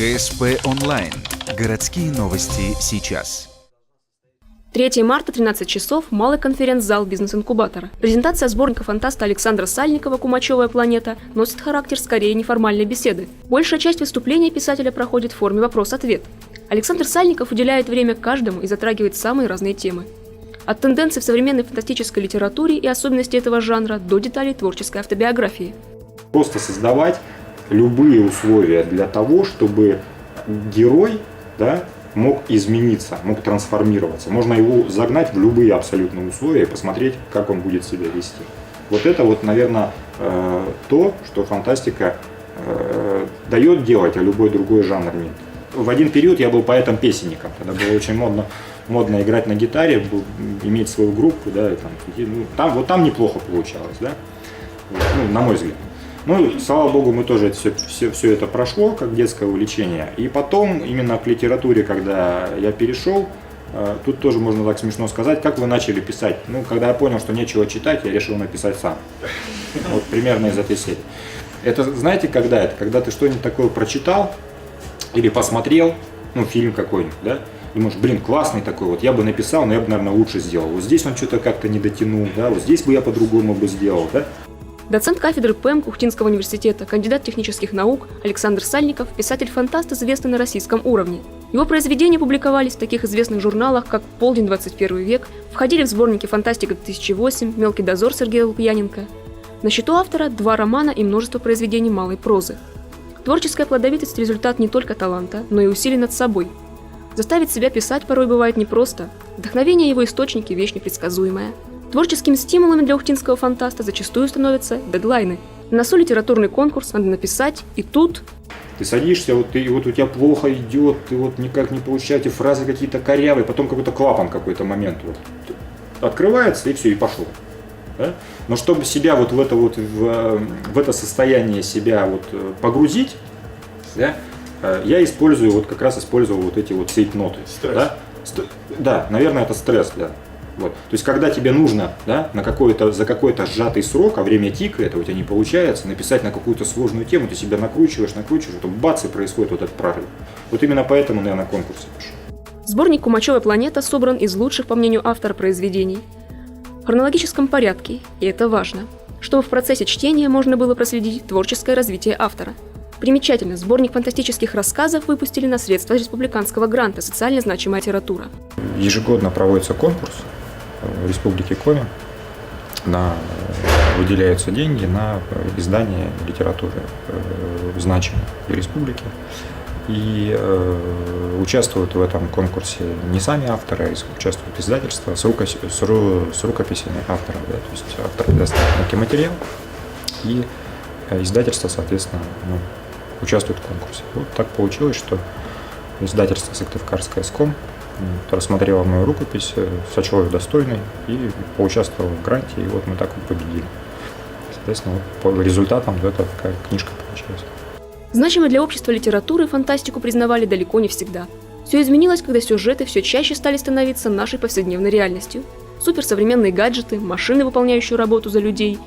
ГСП онлайн. Городские новости сейчас. 3 марта, 13 часов, малый конференц-зал бизнес-инкубатора. Презентация сборника фантаста Александра Сальникова «Кумачевая планета» носит характер скорее неформальной беседы. Большая часть выступления писателя проходит в форме вопрос-ответ. Александр Сальников уделяет время каждому и затрагивает самые разные темы. От тенденций в современной фантастической литературе и особенностей этого жанра до деталей творческой автобиографии. Просто создавать любые условия для того, чтобы герой, мог измениться, мог трансформироваться. Можно его загнать в любые абсолютно условия и посмотреть, как он будет себя вести. Вот это, наверное, то, что фантастика дает делать, а любой другой жанр нет. В один период я был поэтом-песенником. Тогда было очень модно играть на гитаре, иметь свою группу, там неплохо получалось, на мой взгляд. Слава богу, мы тоже все это прошло, как детское увлечение. И потом, именно к литературе, когда я перешел, тут тоже можно так смешно сказать, как вы начали писать. Когда я понял, что нечего читать, я решил написать сам. Вот примерно из этой серии. Это, знаете, когда это? Когда ты что-нибудь такое прочитал или посмотрел, фильм какой-нибудь, думаешь, классный такой, я бы написал, но я бы, наверное, лучше сделал. Вот здесь он что-то как-то не дотянул, вот здесь бы я по-другому бы сделал, Доцент кафедры ПЭМ Кухтинского университета, кандидат технических наук Александр Сальников – писатель-фантаст, известный на российском уровне. Его произведения публиковались в таких известных журналах, как «Полдень. 21 век», входили в сборники «Фантастика 2008», «Мелкий дозор» Сергея Лукьяненко. На счету автора 2 романа и множество произведений малой прозы. Творческая плодовитость – результат не только таланта, но и усилий над собой. Заставить себя писать порой бывает непросто. Вдохновение его источники – вещь непредсказуемая. Творческими стимулами для ухтинского фантаста зачастую становятся дедлайны. На носу литературный конкурс, надо написать, и тут… Ты садишься, у тебя плохо идет, ты никак не получаете, фразы какие-то корявые, потом какой-то клапан какой-то момент открывается, и все, и пошло. Но чтобы себя в это состояние себя погрузить, я использую, как раз использовал эти цейтноты. Да, наверное, это стресс, То есть, когда тебе нужно за какой-то сжатый срок, а время тикает, у тебя не получается, написать на какую-то сложную тему, ты себя накручиваешь, потом бац, и происходит этот прорыв. Именно поэтому я на конкурсе пишу. Сборник «Кумачевая планета» собран из лучших, по мнению автора, произведений. В хронологическом порядке, и это важно, чтобы в процессе чтения можно было проследить творческое развитие автора. Примечательно, сборник фантастических рассказов выпустили на средства республиканского гранта «Социально значимая литература». Ежегодно проводится конкурс в Республике Коми, выделяются деньги на издание литературы значимой в республике. И участвуют в этом конкурсе не сами авторы, а участвуют издательства с рукописями авторов. То есть автор предоставит некий материал, и издательство, соответственно, участвует в конкурсе. Так получилось, что издательство «Сыктывкарская СКОМ» рассмотрела мою рукопись, сочла ее достойной и поучаствовала в гранте, и мы так победили. Соответственно, по результатам эта такая книжка получилась. Значимой для общества литературы фантастику признавали далеко не всегда. Все изменилось, когда сюжеты все чаще стали становиться нашей повседневной реальностью. Суперсовременные гаджеты, машины, выполняющие работу за людей.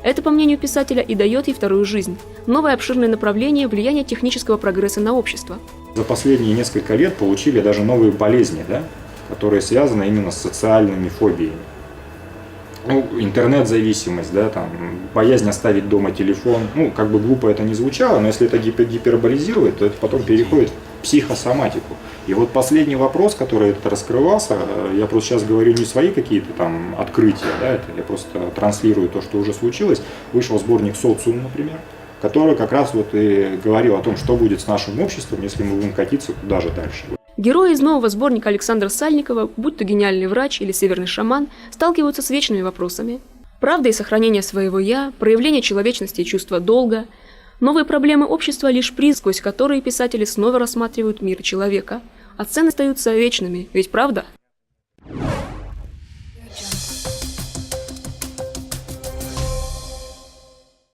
Это, по мнению писателя, и дает ей вторую жизнь. Новое обширное направление влияния технического прогресса на общество. За последние несколько лет получили даже новые болезни, которые связаны именно с социальными фобиями. Интернет-зависимость, боязнь оставить дома телефон. Как бы глупо это ни звучало, но если это гиперболизировать, то это потом переходит в психосоматику. И последний вопрос, который раскрывался, я просто сейчас говорю не свои какие-то открытия, я просто транслирую то, что уже случилось. Вышел сборник «Социум», например, который как раз и говорил о том, что будет с нашим обществом, если мы будем катиться туда же дальше. Герои из нового сборника Александра Сальникова, будь то гениальный врач или северный шаман, сталкиваются с вечными вопросами. Правда и сохранение своего «я», проявление человечности и чувства долга. Новые проблемы общества – лишь приз, сквозь которые писатели снова рассматривают мир человека. А цены остаются вечными, ведь правда?